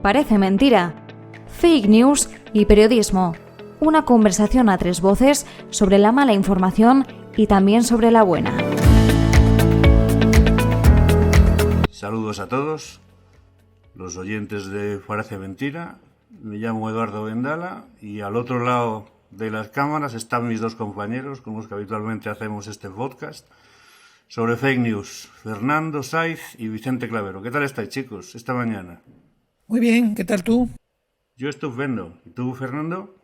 Parece mentira. Fake news y periodismo. Una conversación a tres voces sobre la mala información y también sobre la buena. Saludos a todos, los oyentes de Parece Mentira. Me llamo Eduardo Vendala y al otro lado de las cámaras están mis dos compañeros con los que habitualmente hacemos este podcast sobre fake news, Fernando Saiz y Vicente Clavero. ¿Qué tal estáis, chicos, esta mañana? Muy bien, ¿qué tal tú? Yo estupendo. ¿Y tú, Fernando?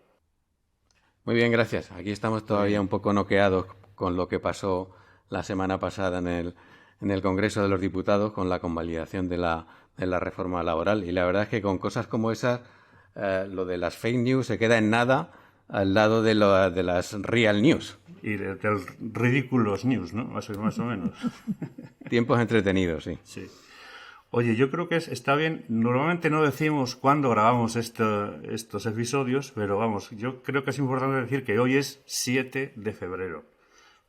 Muy bien, gracias. Aquí estamos todavía un poco noqueados con lo que pasó la semana pasada en el Congreso de los Diputados con la convalidación de la reforma laboral. Y la verdad es que con cosas como esas, lo de las fake news se queda en nada al lado de las real news. Y del ridículos news, ¿no? Más o menos. Tiempos entretenidos, sí. Sí. Oye, yo creo que está bien. Normalmente no decimos cuándo grabamos estos episodios, pero vamos, yo creo que es importante decir que hoy es 7 de febrero,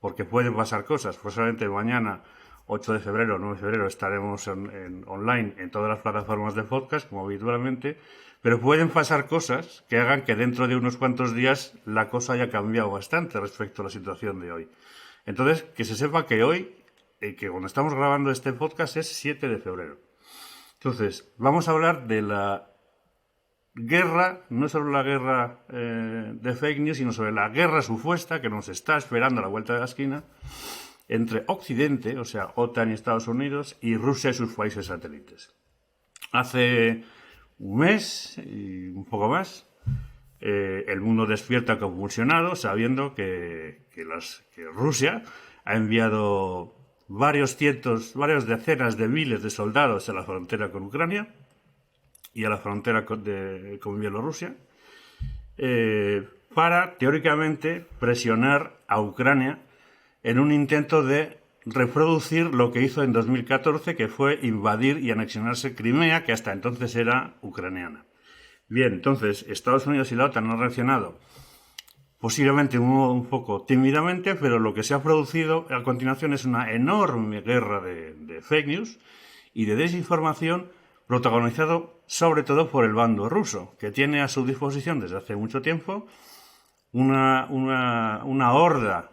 porque pueden pasar cosas. Posiblemente mañana, 8 de febrero, 9 de febrero, estaremos online en todas las plataformas de podcast, como habitualmente, pero pueden pasar cosas que hagan que dentro de unos cuantos días la cosa haya cambiado bastante respecto a la situación de hoy. Entonces, que se sepa que hoy, que cuando estamos grabando este podcast es 7 de febrero. Entonces, vamos a hablar de la guerra, no solo la guerra de fake news, sino sobre la guerra supuesta que nos está esperando a la vuelta de la esquina entre Occidente, o sea, OTAN y Estados Unidos, y Rusia y sus países satélites. Hace un mes y un poco más, el mundo despierta convulsionado sabiendo que Rusia ha enviado varias decenas de miles de soldados a la frontera con Ucrania y a la frontera con Bielorrusia para, teóricamente, presionar a Ucrania en un intento de reproducir lo que hizo en 2014, que fue invadir y anexionarse Crimea, que hasta entonces era ucraniana. Bien, entonces Estados Unidos y la OTAN han reaccionado posiblemente un poco tímidamente, pero lo que se ha producido a continuación es una enorme guerra de fake news y de desinformación, protagonizado sobre todo por el bando ruso, que tiene a su disposición desde hace mucho tiempo una horda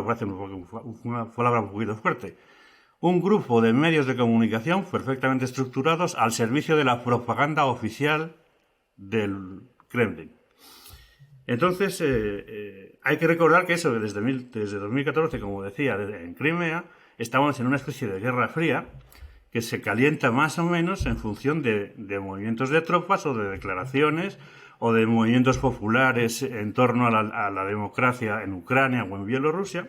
parece una palabra un poquito fuerte, un grupo de medios de comunicación perfectamente estructurados al servicio de la propaganda oficial del Kremlin. Entonces, hay que recordar que eso desde 2014, como decía, en Crimea, estamos en una especie de guerra fría que se calienta más o menos en función de movimientos de tropas o de declaraciones o de movimientos populares en torno a la democracia en Ucrania o en Bielorrusia,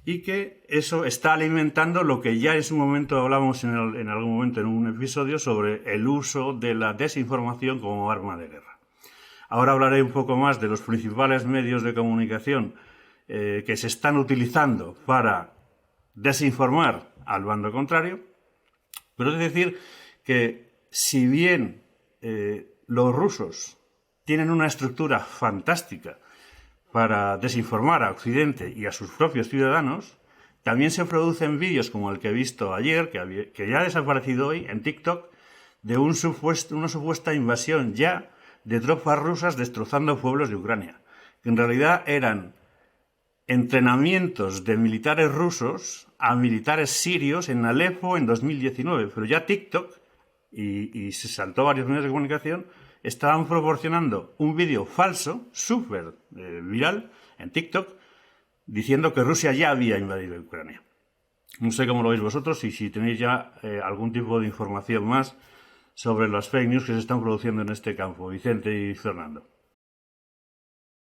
y que eso está alimentando lo que ya en su momento hablamos en algún momento en un episodio sobre el uso de la desinformación como arma de guerra. Ahora hablaré un poco más de los principales medios de comunicación que se están utilizando para desinformar al bando contrario, pero es decir que si bien los rusos tienen una estructura fantástica para desinformar a Occidente y a sus propios ciudadanos, también se producen vídeos como el que he visto ayer, que ya ha desaparecido hoy, en TikTok, de una supuesta invasión ya de tropas rusas destrozando pueblos de Ucrania, que en realidad eran entrenamientos de militares rusos a militares sirios en Alepo en 2019, pero ya TikTok, y se saltó varios medios de comunicación, estaban proporcionando un vídeo falso, súper viral, en TikTok, diciendo que Rusia ya había invadido Ucrania. No sé cómo lo veis vosotros y si tenéis ya algún tipo de información más sobre las fake news que se están produciendo en este campo. Vicente y Fernando.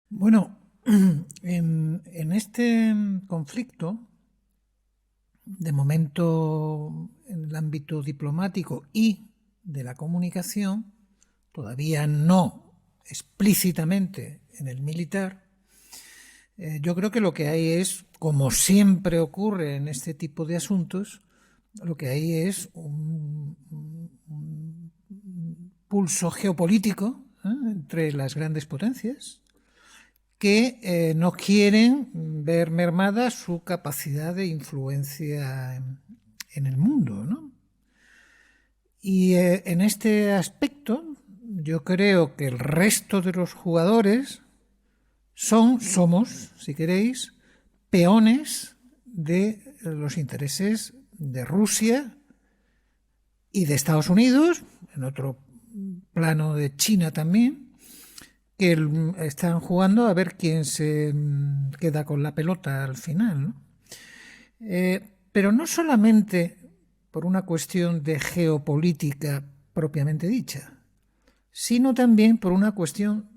Bueno, en este conflicto, de momento en el ámbito diplomático y de la comunicación, todavía no explícitamente en el militar, yo creo que lo que hay es, como siempre ocurre en este tipo de asuntos, lo que hay es un pulso geopolítico entre las grandes potencias que no quieren ver mermada su capacidad de influencia en el mundo, ¿no? Y en este aspecto yo creo que el resto de los jugadores somos, si queréis, peones de los intereses de Rusia y de Estados Unidos, en otro plano de China también, que están jugando a ver quién se queda con la pelota al final, ¿no? Pero no solamente por una cuestión de geopolítica propiamente dicha, sino también por una cuestión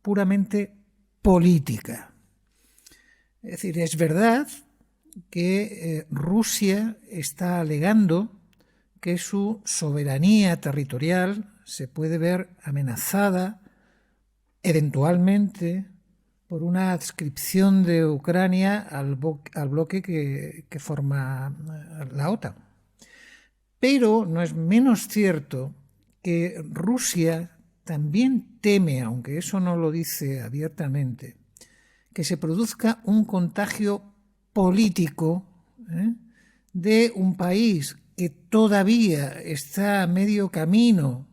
puramente política. Es decir, es verdad que Rusia está alegando que su soberanía territorial se puede ver amenazada eventualmente por una adscripción de Ucrania al bloque que forma la OTAN. Pero no es menos cierto que Rusia también teme, aunque eso no lo dice abiertamente, que se produzca un contagio político de un país que todavía está a medio camino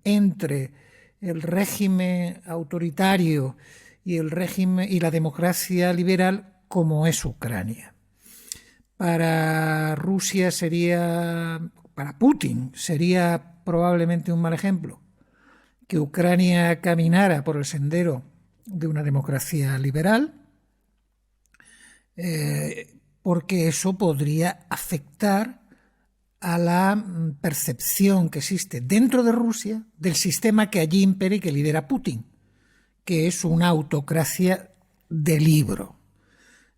entre el régimen autoritario y el régimen y la democracia liberal, como es Ucrania. Para Rusia para Putin sería probablemente un mal ejemplo que Ucrania caminara por el sendero de una democracia liberal, porque eso podría afectar a la percepción que existe dentro de Rusia del sistema que allí impera y que lidera Putin, que es una autocracia de libro.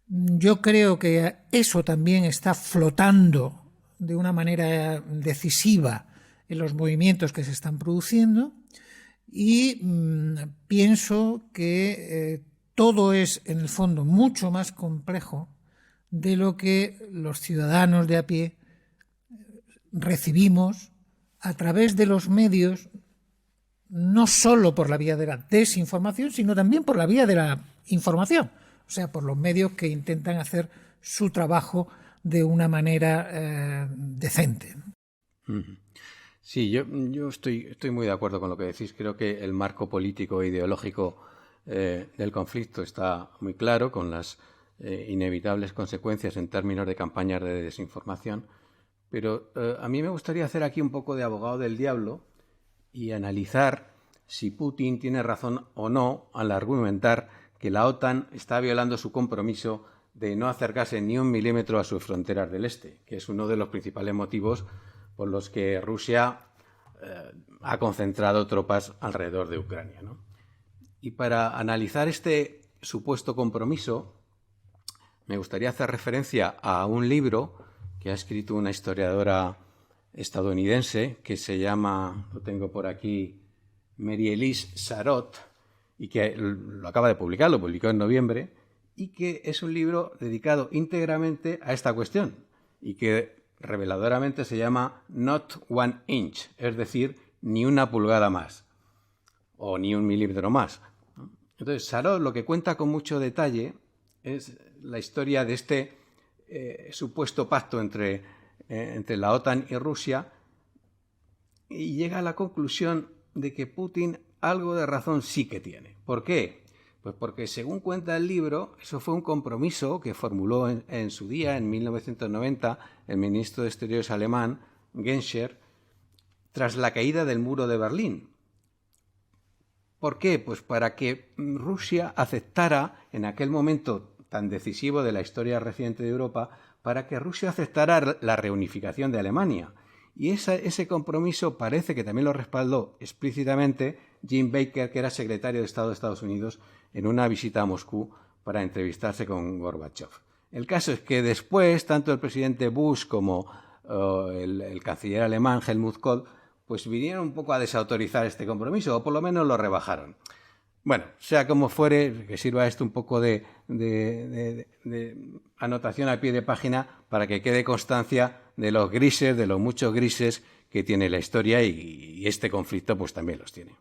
Yo creo que eso también está flotando de una manera decisiva en los movimientos que se están produciendo y pienso que todo es en el fondo mucho más complejo de lo que los ciudadanos de a pie recibimos a través de los medios, no solo por la vía de la desinformación, sino también por la vía de la información, o sea, por los medios que intentan hacer su trabajo de una manera decente. Sí, yo estoy muy de acuerdo con lo que decís. Creo que el marco político e ideológico del conflicto está muy claro, con las inevitables consecuencias en términos de campañas de desinformación. Pero a mí me gustaría hacer aquí un poco de abogado del diablo y analizar si Putin tiene razón o no al argumentar que la OTAN está violando su compromiso de no acercarse ni un milímetro a sus fronteras del este, que es uno de los principales motivos por los que Rusia ha concentrado tropas alrededor de Ucrania, ¿no? Y para analizar este supuesto compromiso, me gustaría hacer referencia a un libro que ha escrito una historiadora estadounidense que se llama, lo tengo por aquí, Mary Elise Sarot, y que lo acaba de publicar, lo publicó en noviembre, y que es un libro dedicado íntegramente a esta cuestión y que reveladoramente se llama Not One Inch, es decir, ni una pulgada más o ni un milímetro más. Entonces, Sarot lo que cuenta con mucho detalle es la historia de este supuesto pacto entre la OTAN y Rusia, y llega a la conclusión de que Putin algo de razón sí que tiene. ¿Por qué? Pues porque, según cuenta el libro, eso fue un compromiso que formuló en su día, en 1990, el ministro de Exteriores alemán, Genscher, tras la caída del muro de Berlín. ¿Por qué? Pues para que Rusia aceptara, en aquel momento tan decisivo de la historia reciente de Europa, para que Rusia aceptara la reunificación de Alemania. Y ese compromiso parece que también lo respaldó explícitamente Jim Baker, que era secretario de Estado de Estados Unidos, en una visita a Moscú para entrevistarse con Gorbachev. El caso es que después, tanto el presidente Bush como el canciller alemán Helmut Kohl, pues vinieron un poco a desautorizar este compromiso, o por lo menos lo rebajaron. Bueno, sea como fuere, que sirva esto un poco de anotación a pie de página para que quede constancia de los grises, de los muchos grises que tiene la historia, y este conflicto pues también los tiene.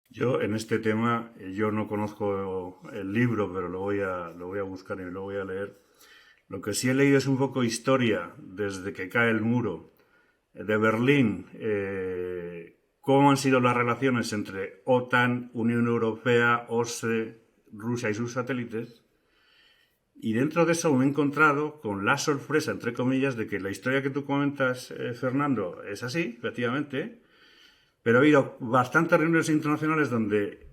Yo en este tema, yo no conozco el libro, pero lo voy a buscar y lo voy a leer. Lo que sí he leído es un poco historia desde que cae el muro de Berlín, cómo han sido las relaciones entre OTAN, Unión Europea, OSCE, Rusia y sus satélites. Y dentro de eso me he encontrado con la sorpresa, entre comillas, de que la historia que tú comentas, Fernando, es así, efectivamente, pero ha habido bastantes reuniones internacionales donde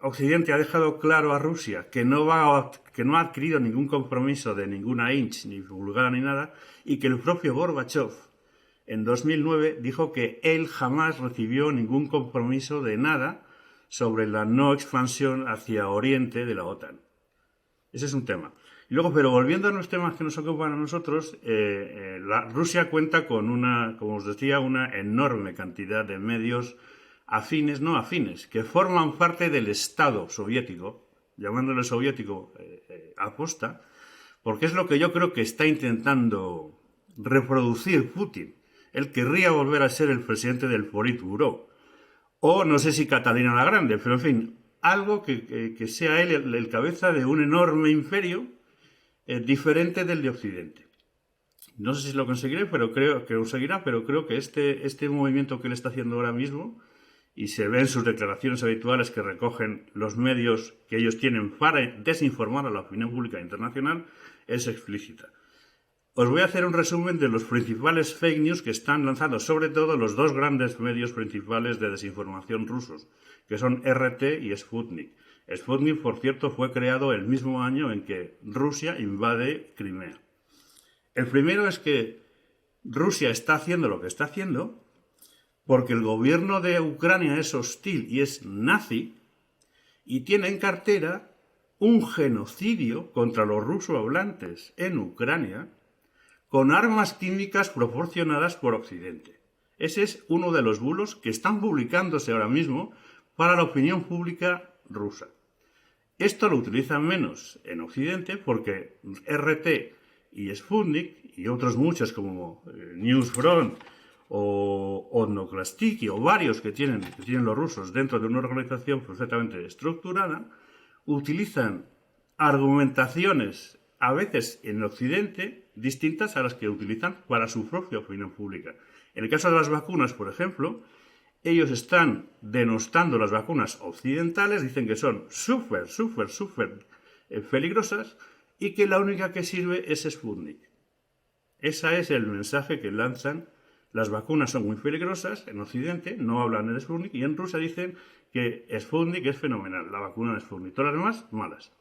Occidente ha dejado claro a Rusia que no ha adquirido ningún compromiso de ninguna inch, ni pulgada, ni nada, y que el propio Gorbachev, en 2009, dijo que él jamás recibió ningún compromiso de nada sobre la no expansión hacia Oriente de la OTAN. Ese es un tema. Y luego, pero volviendo a los temas que nos ocupan a nosotros, Rusia cuenta con como os decía, una enorme cantidad de medios afines, no afines, que forman parte del Estado soviético, llamándole soviético aposta, porque es lo que yo creo que está intentando reproducir Putin. Él querría volver a ser el presidente del Politburó, o no sé si Catalina la Grande, pero en fin, algo que sea él el cabeza de un enorme imperio diferente del de Occidente. No sé si lo conseguiré, pero creo que conseguirá, pero creo que este movimiento que él está haciendo ahora mismo, y se ve en sus declaraciones habituales que recogen los medios que ellos tienen para desinformar a la opinión pública internacional, es explícita. Os voy a hacer un resumen de los principales fake news que están lanzando, sobre todo los dos grandes medios principales de desinformación rusos, que son RT y Sputnik. Sputnik, por cierto, fue creado el mismo año en que Rusia invade Crimea. El primero es que Rusia está haciendo lo que está haciendo porque el gobierno de Ucrania es hostil y es nazi y tiene en cartera un genocidio contra los rusohablantes en Ucrania con armas químicas proporcionadas por Occidente. Ese es uno de los bulos que están publicándose ahora mismo para la opinión pública rusa. Esto lo utilizan menos en Occidente porque RT y Sputnik y otros muchos como Newsfront o Odnoklassniki o varios que tienen los rusos dentro de una organización perfectamente estructurada, utilizan argumentaciones a veces en Occidente distintas a las que utilizan para su propia opinión pública. En el caso de las vacunas, por ejemplo, ellos están denostando las vacunas occidentales, dicen que son súper peligrosas y que la única que sirve es Sputnik. Ese es el mensaje que lanzan. Las vacunas son muy peligrosas en Occidente, no hablan de Sputnik, y en Rusia dicen que Sputnik es fenomenal, la vacuna de Sputnik. Todas las demás, malas.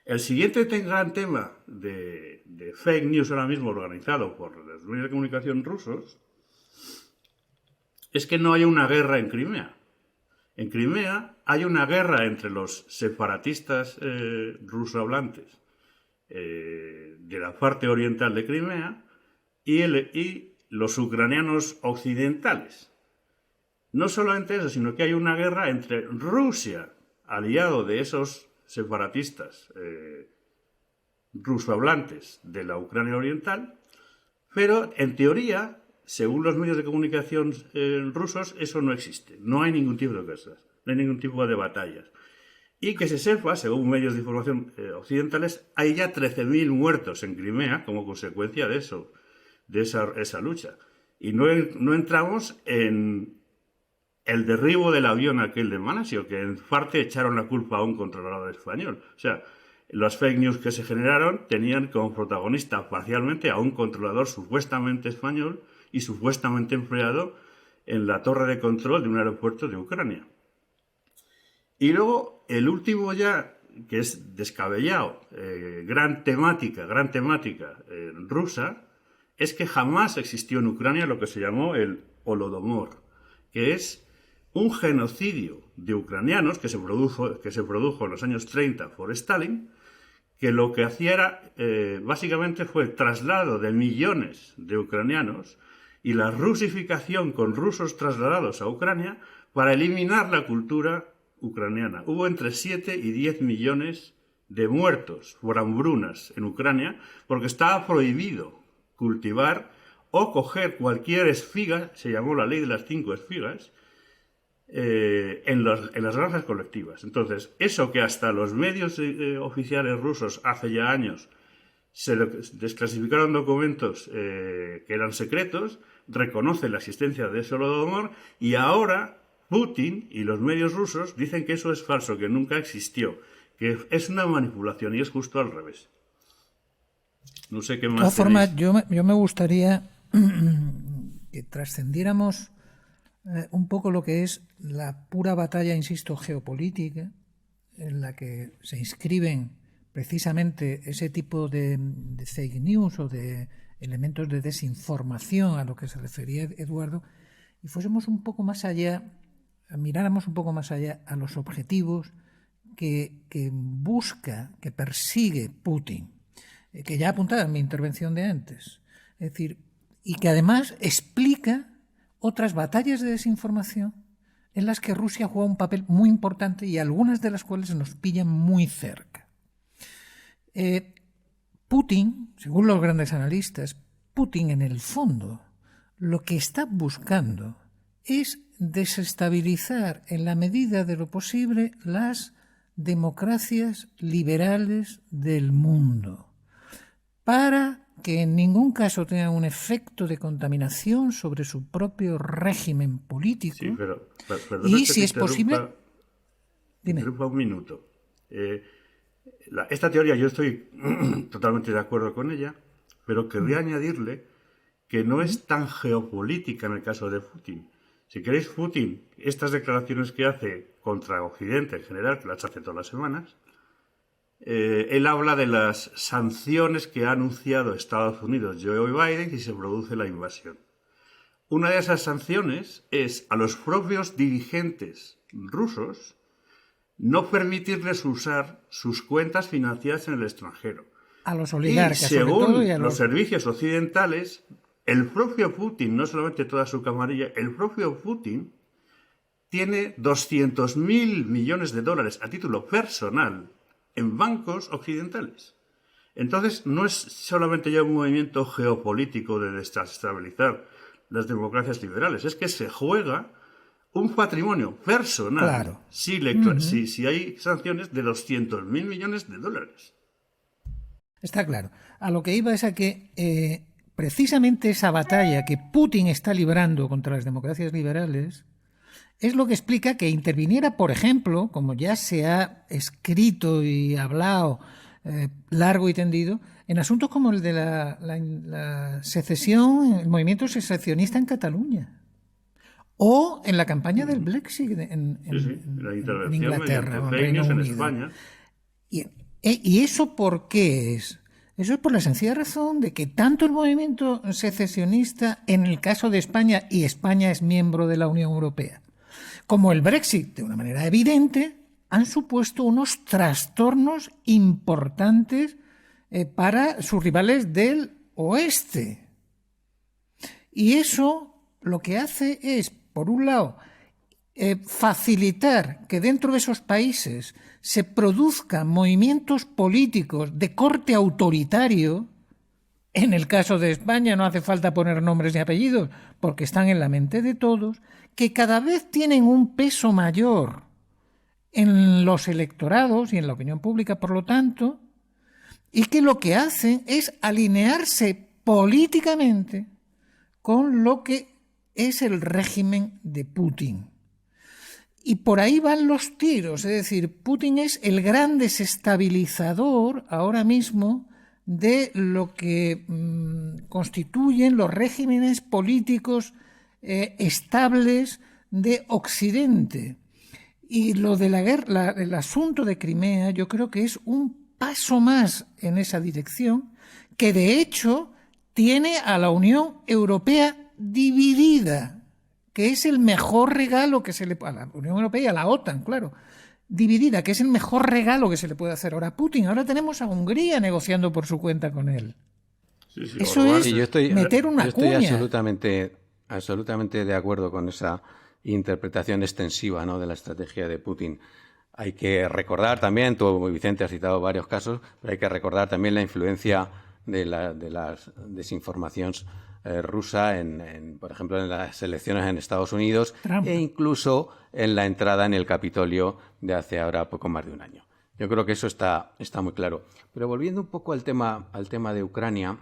El siguiente gran tema de fake news ahora mismo organizado por los medios de comunicación rusos es que no hay una guerra en Crimea. En Crimea hay una guerra entre los separatistas rusohablantes de la parte oriental de Crimea y los ucranianos occidentales. No solamente eso, sino que hay una guerra entre Rusia, aliado de esos separatistas rusohablantes de la Ucrania oriental, pero en teoría, según los medios de comunicación rusos, eso no existe. No hay ningún tipo de guerras, no hay ningún tipo de batallas. Y que se sepa, según medios de información occidentales, hay ya 13.000 muertos en Crimea como consecuencia de eso, de esa lucha. Y no entramos en el derribo del avión aquel de Manasio, que en parte echaron la culpa a un controlador español. O sea, los fake news que se generaron tenían como protagonista parcialmente a un controlador supuestamente español y supuestamente empleado en la torre de control de un aeropuerto de Ucrania. Y luego, el último ya, que es descabellado, gran temática rusa, es que jamás existió en Ucrania lo que se llamó el Holodomor, que es un genocidio de ucranianos que se produjo en los años 30 por Stalin, que lo que hacía era, básicamente fue el traslado de millones de ucranianos y la rusificación con rusos trasladados a Ucrania para eliminar la cultura ucraniana. Hubo entre 7 y 10 millones de muertos por hambrunas en Ucrania porque estaba prohibido cultivar o coger cualquier espiga, se llamó la ley de las 5 espigas, en las granjas colectivas. Entonces, eso que hasta los medios oficiales rusos hace ya años se desclasificaron documentos que eran secretos, reconoce la existencia de ese Holodomor y ahora Putin y los medios rusos dicen que eso es falso, que nunca existió, que es una manipulación y es justo al revés. No sé qué más. De todas formas, yo me gustaría que trascendiéramos un poco lo que es la pura batalla, insisto, geopolítica, en la que se inscriben precisamente ese tipo de fake news o de elementos de desinformación a lo que se refería Eduardo, y fuésemos un poco más allá, miráramos un poco más allá a los objetivos que busca, que persigue Putin, que ya apuntaba en mi intervención de antes. Es decir, y que además explica otras batallas de desinformación en las que Rusia juega un papel muy importante y algunas de las cuales nos pillan muy cerca. Putin, según los grandes analistas, Putin en el fondo lo que está buscando es desestabilizar en la medida de lo posible las democracias liberales del mundo, para que en ningún caso tenga un efecto de contaminación sobre su propio régimen político. Sí, pero y si es posible... Dime. Interrumpa un minuto. Esta teoría yo estoy totalmente de acuerdo con ella, pero querría añadirle que no es tan geopolítica en el caso de Putin. Si queréis, Putin, estas declaraciones que hace contra Occidente en general, que las hace todas las semanas, él habla de las sanciones que ha anunciado Estados Unidos, Joe Biden, si se produce la invasión. Una de esas sanciones es a los propios dirigentes rusos no permitirles usar sus cuentas financieras en el extranjero. A los oligarcas, y según sobre todo, y a los servicios occidentales, el propio Putin, no solamente toda su camarilla, el propio Putin tiene 200.000 millones de dólares a título personal en bancos occidentales. Entonces, no es solamente ya un movimiento geopolítico de desestabilizar las democracias liberales, es que se juega un patrimonio personal, claro. si hay sanciones de 200.000 millones de dólares. Está claro. A lo que iba es a que precisamente esa batalla que Putin está librando contra las democracias liberales es lo que explica que interviniera, por ejemplo, como ya se ha escrito y hablado largo y tendido, en asuntos como el de la secesión, el movimiento secesionista en Cataluña, o en la campaña del Brexit en Inglaterra o en Reino Unido. En España. ¿Y eso por qué es? Eso es por la sencilla razón de que tanto el movimiento secesionista en el caso de España, y España es miembro de la Unión Europea, como el Brexit, de una manera evidente, han supuesto unos trastornos importantes para sus rivales del oeste. Y eso lo que hace es, por un lado, facilitar que dentro de esos países se produzcan movimientos políticos de corte autoritario. En el caso de España no hace falta poner nombres ni apellidos, porque están en la mente de todos, que cada vez tienen un peso mayor en los electorados y en la opinión pública, por lo tanto, y que lo que hacen es alinearse políticamente con lo que es el régimen de Putin. Y por ahí van los tiros, es decir, Putin es el gran desestabilizador ahora mismo de lo que constituyen los regímenes políticos estables de Occidente. Y lo de la guerra, el asunto de Crimea, yo creo que es un paso más en esa dirección, que de hecho tiene a la Unión Europea dividida, que es el mejor regalo que se le puede, a la Unión Europea y a la OTAN, claro, dividida, que es el mejor regalo que se le puede hacer ahora a Putin. Ahora tenemos a Hungría negociando por su cuenta con él. Sí, eso es meter una cuña. Yo estoy absolutamente de acuerdo con esa interpretación extensiva, ¿no?, de la estrategia de Putin. Hay que recordar también, tú, Vicente, has citado varios casos, pero hay que recordar también la influencia de la desinformación rusa, por ejemplo, en las elecciones en Estados Unidos, Trump, e incluso en la entrada en el Capitolio de hace ahora poco más de un año. Yo creo que eso está muy claro. Pero volviendo un poco al tema de Ucrania,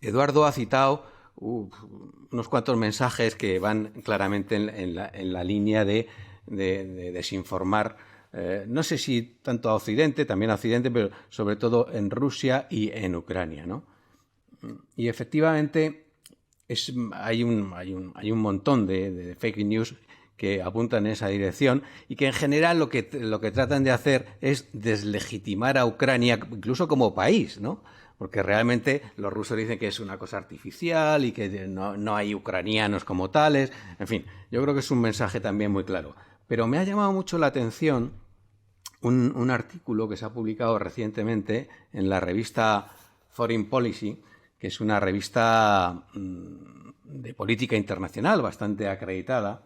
Eduardo ha citado unos cuantos mensajes que van claramente en la línea de desinformar, no sé si tanto a Occidente, también a Occidente, pero sobre todo en Rusia y en Ucrania, ¿no? Y efectivamente hay un montón de fake news que apuntan en esa dirección y que en general lo que tratan de hacer es deslegitimar a Ucrania, incluso como país, ¿no? Porque realmente los rusos dicen que es una cosa artificial y que no hay ucranianos como tales. En fin, yo creo que es un mensaje también muy claro. Pero me ha llamado mucho la atención un artículo que se ha publicado recientemente en la revista Foreign Policy, que es una revista de política internacional bastante acreditada,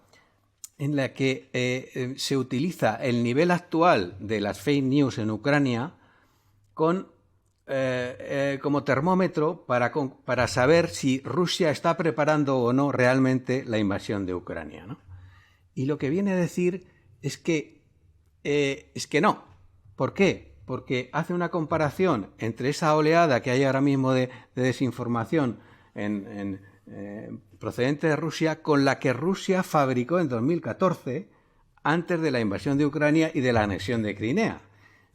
en la que se utiliza el nivel actual de las fake news en Ucrania como termómetro para saber si Rusia está preparando o no realmente la invasión de Ucrania, ¿no? Y lo que viene a decir es que no. ¿Por qué? Porque hace una comparación entre esa oleada que hay ahora mismo de desinformación procedente de Rusia con la que Rusia fabricó en 2014 antes de la invasión de Ucrania y de la anexión de Crimea.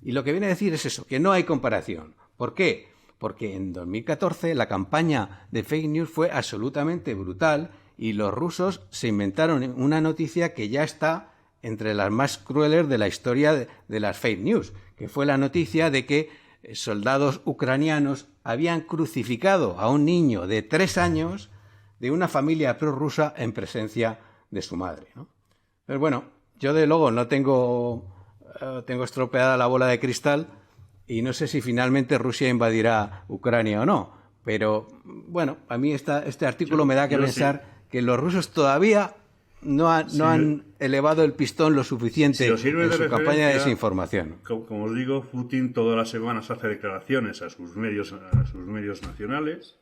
Y lo que viene a decir es eso, que no hay comparación. ¿Por qué? Porque en 2014 la campaña de fake news fue absolutamente brutal y los rusos se inventaron una noticia que ya está entre las más crueles de la historia de las fake news, que fue la noticia de que soldados ucranianos habían crucificado a un niño de 3 años de una familia prorrusa en presencia de su madre, ¿no? Pero bueno, yo de luego no tengo estropeada la bola de cristal y no sé si finalmente Rusia invadirá Ucrania o no, pero bueno, a mí este artículo me da que pensar que los rusos todavía no han elevado el pistón lo suficiente en su campaña de desinformación. Como os digo, Putin todas las semanas hace declaraciones a sus medios nacionales,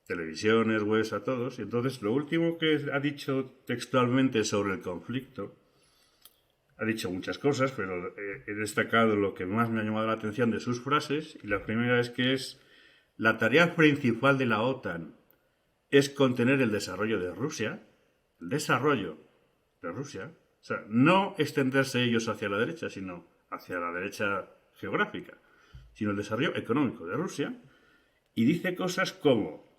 televisiones, webs, a todos. Y entonces lo último que ha dicho textualmente sobre el conflicto, ha dicho muchas cosas, pero he destacado lo que más me ha llamado la atención de sus frases. Y la primera es que la tarea principal de la OTAN es contener el desarrollo de Rusia. El desarrollo de Rusia, o sea, no extenderse ellos hacia la derecha, sino hacia la derecha geográfica, sino el desarrollo económico de Rusia, y dice cosas como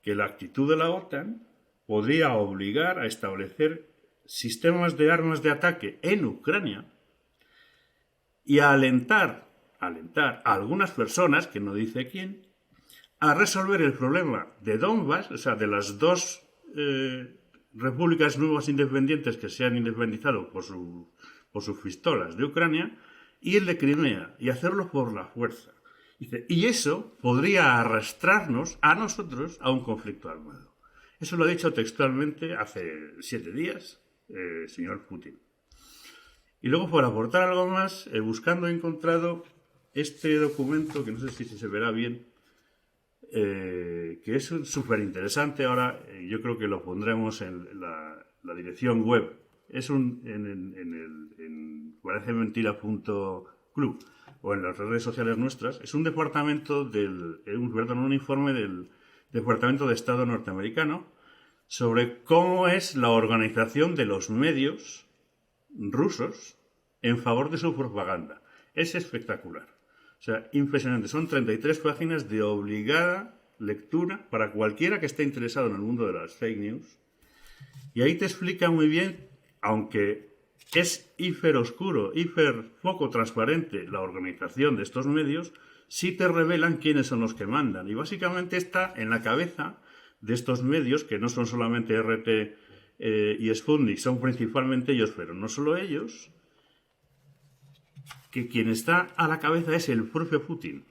que la actitud de la OTAN podría obligar a establecer sistemas de armas de ataque en Ucrania y a alentar a algunas personas, que no dice quién, a resolver el problema de Donbass, o sea, de las dos repúblicas nuevas independientes que se han independizado por sus pistolas de Ucrania, y el de Crimea, y hacerlo por la fuerza. Dice, y eso podría arrastrarnos a nosotros a un conflicto armado. Eso lo ha dicho textualmente hace 7 días el señor Putin. Y luego, por aportar algo más, buscando he encontrado este documento, que no sé si se verá bien, que es súper interesante. Ahora yo creo que lo pondremos en la dirección web. Es en parecementira.club o en las redes sociales nuestras. Es un un informe del Departamento de Estado norteamericano sobre cómo es la organización de los medios rusos en favor de su propaganda. Es espectacular. O sea, impresionante. Son 33 páginas de obligada lectura para cualquiera que esté interesado en el mundo de las fake news. Y ahí te explica muy bien, aunque es hiper oscuro, hiper poco transparente la organización de estos medios, sí te revelan quiénes son los que mandan. Y básicamente está en la cabeza de estos medios, que no son solamente RT y Sputnik, son principalmente ellos, pero no solo ellos, que quien está a la cabeza es el propio Putin.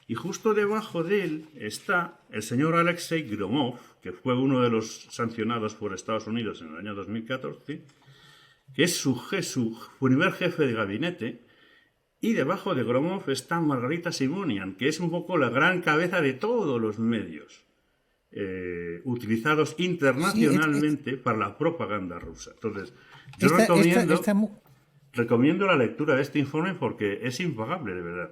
Y justo debajo de él está el señor Alexei Gromov, que fue uno de los sancionados por Estados Unidos en el año 2014, que es su primer jefe de gabinete, y debajo de Gromov está Margarita Simonian, que es un poco la gran cabeza de todos los medios utilizados internacionalmente para la propaganda rusa. Entonces, yo recomiendo... recomiendo la lectura de este informe porque es impagable, de verdad.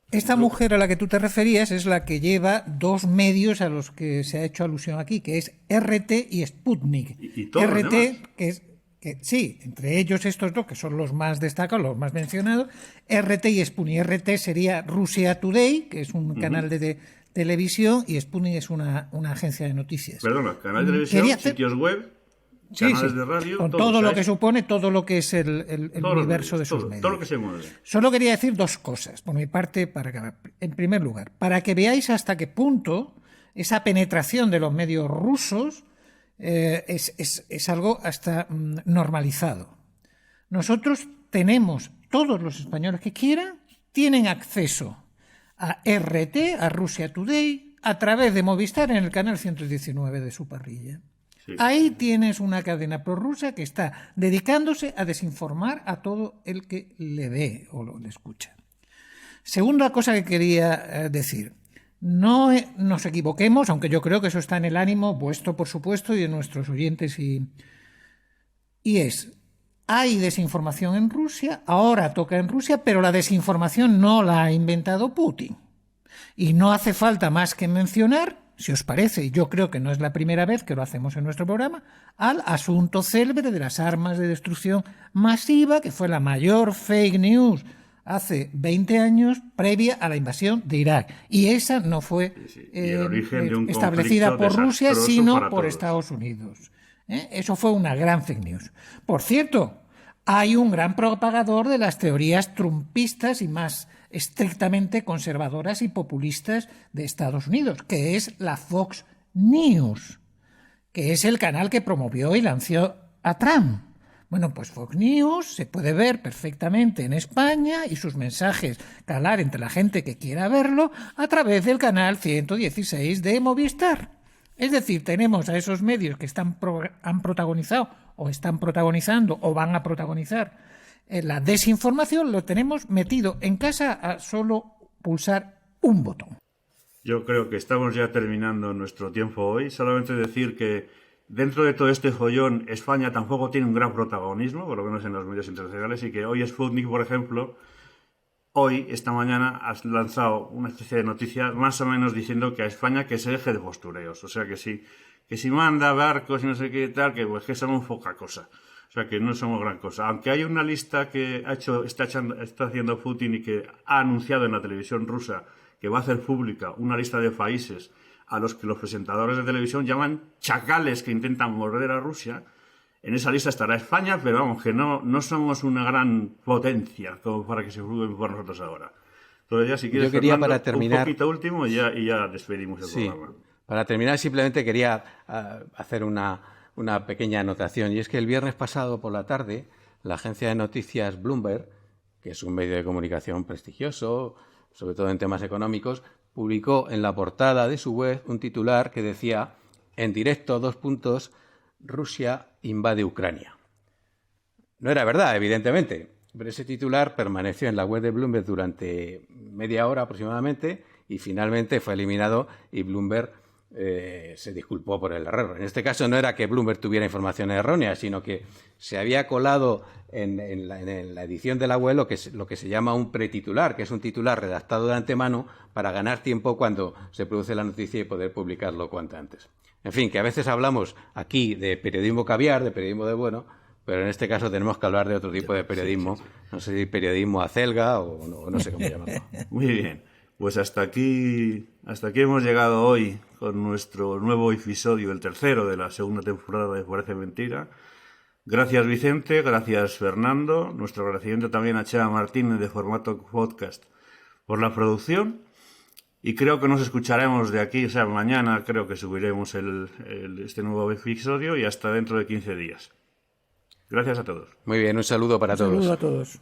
Esta mujer a la que tú te referías es la que lleva dos medios a los que se ha hecho alusión aquí, que es RT y Sputnik. Y todos los RT, demás. sí, entre ellos estos dos, que son los más destacados, los más mencionados, RT y Sputnik. RT sería Russia Today, que es un canal de televisión, y Sputnik es una agencia de noticias. Perdona, canal de televisión, sitios web, canales de radio... Con todo lo que supone, todo lo que es el universo de sus medios. Todo lo que se mueve. Solo quería decir dos cosas, por mi parte, para acabar. En primer lugar, para que veáis hasta qué punto esa penetración de los medios rusos es algo hasta normalizado. Nosotros tenemos, todos los españoles que quieran, tienen acceso a RT, a Russia Today, a través de Movistar en el canal 119 de su parrilla. Sí. Ahí tienes una cadena prorrusa que está dedicándose a desinformar a todo el que le ve o le escucha. Segunda cosa que quería decir. No nos equivoquemos, aunque yo creo que eso está en el ánimo vuestro, por supuesto, y de nuestros oyentes. Y hay desinformación en Rusia, ahora toca en Rusia, pero la desinformación no la ha inventado Putin. Y no hace falta más que mencionar, si os parece, y yo creo que no es la primera vez que lo hacemos en nuestro programa, al asunto célebre de las armas de destrucción masiva, que fue la mayor fake news hace 20 años previa a la invasión de Irak. Y esa no fue establecida por Rusia, sino por Estados Unidos. Eso fue una gran fake news. Por cierto, hay un gran propagador de las teorías trumpistas y más estrictamente conservadoras y populistas de Estados Unidos, que es la Fox News, que es el canal que promovió y lanzó a Trump. Bueno, pues Fox News se puede ver perfectamente en España y sus mensajes calar entre la gente que quiera verlo a través del canal 116 de Movistar. Es decir, tenemos a esos medios que han protagonizado o están protagonizando o van a protagonizar la desinformación, lo tenemos metido en casa a solo pulsar un botón. Yo creo que estamos ya terminando nuestro tiempo hoy. Solamente decir que dentro de todo este follón, España tampoco tiene un gran protagonismo, por lo menos en los medios internacionales, y que hoy Sputnik, por ejemplo, esta mañana, has lanzado una especie de noticia más o menos diciendo que a España que se deje de postureos. O sea, que si manda barcos y no sé qué tal, pues que somos poca cosa. O sea, que no somos gran cosa. Aunque hay una lista que está haciendo Putin y que ha anunciado en la televisión rusa que va a hacer pública una lista de países a los que los presentadores de televisión llaman chacales que intentan morder a Rusia. En esa lista estará España, pero vamos, que no somos una gran potencia como para que se preocupen por nosotros ahora. Entonces ya si quieres, yo quería, Fernando, para terminar, un poquito último y ya despedimos el programa. Para terminar, simplemente quería hacer una pequeña anotación, y es que el viernes pasado por la tarde la agencia de noticias Bloomberg, que es un medio de comunicación prestigioso, sobre todo en temas económicos, publicó en la portada de su web un titular que decía: en directo, Rusia invade Ucrania. No era verdad, evidentemente, pero ese titular permaneció en la web de Bloomberg durante media hora aproximadamente y finalmente fue eliminado y Bloomberg se disculpó por el error. En este caso no era que Bloomberg tuviera información errónea, sino que se había colado en la edición de la web lo que se llama un pretitular, que es un titular redactado de antemano para ganar tiempo cuando se produce la noticia y poder publicarlo cuanto antes. En fin, que a veces hablamos aquí de periodismo caviar, de periodismo de bueno, pero en este caso tenemos que hablar de otro tipo de periodismo. Sí. No sé si periodismo acelga o no sé cómo llamarlo. Muy bien. Pues hasta aquí hemos llegado hoy con nuestro nuevo episodio, el tercero de la segunda temporada de Parece Mentira. Gracias, Vicente, gracias, Fernando. Nuestro agradecimiento también a Chema Martínez de Formato Podcast por la producción. Y creo que nos escucharemos de aquí, o sea, mañana creo que subiremos este nuevo episodio y hasta dentro de 15 días. Gracias a todos. Muy bien, un saludo para todos. Un saludo a todos.